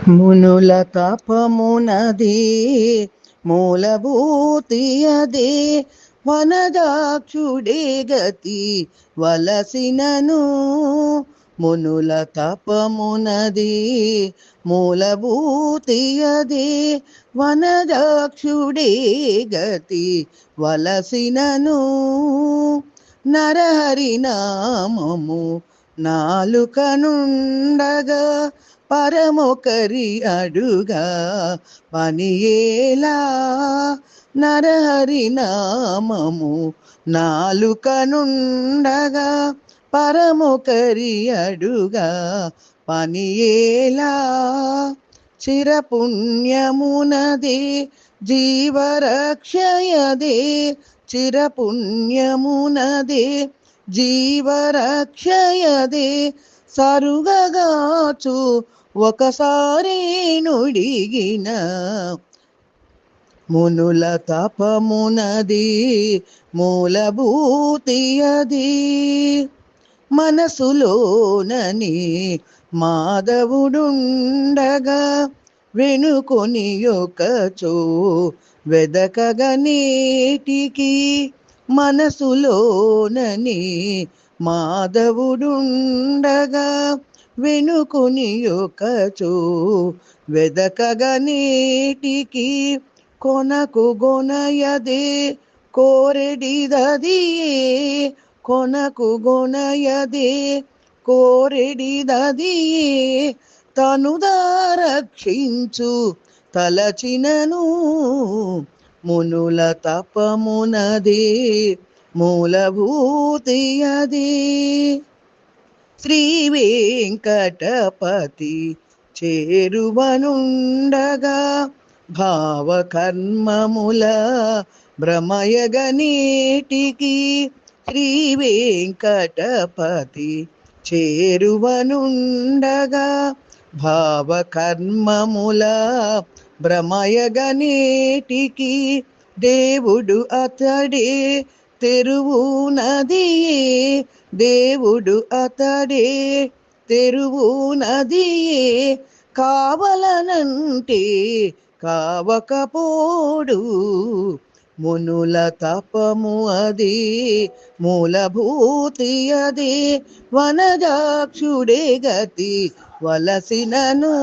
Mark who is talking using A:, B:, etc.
A: మునుల తపమునది మూలభూతి అదే వనదాక్షుడే గతి వలసినను. మునుల తపమునది మూలభూతి అదే వనదాక్షుడే గతి వలసినను. నరహరి నామము నాలుకనుండగా పరమొకరి అడుగా పనియేలా. నరహరి నామము నాలుకనుండగా పరమొకరి అడుగా పనియేలా. చిరపుణ్యమునదే జీవరక్షయదే చిరపుణ్యమునదే జీవరక్షయదే సరుగగాచు ఒకసారి నుడిగిన. మునుల తపమునది మూలభూతి అది మనసులోనని మాధవుడుండగా వెనుకొని ఒకచో వెదకగనేటికి. మనసులోనని మాధవుడుండగా వెనుకొని ఒకచో వెదకగనేటికి. కొనకు గొనయదే కోరెడిదదియే కొనకు గొనయదే కోరెడిదదియే తనుదారక్షించు తలచినను. మునుల తపమునది మూలభూతి అది శ్రీ వెంకటపతి చేరువనుండగా భావకర్మముల భ్రమయగనేటికి. శ్రీ వెంకటపతి చేరువనుండగా భావకర్మముల భ్రమయగనేటికి. దేవుడు అతడే తెరువు నదియే దేవుడు అతడే తెరువు నదియే కావలనంటే కావకపోడు. మునుల తపము అది మూలభూతి అది వనజాక్షుడే గతి వలసినను.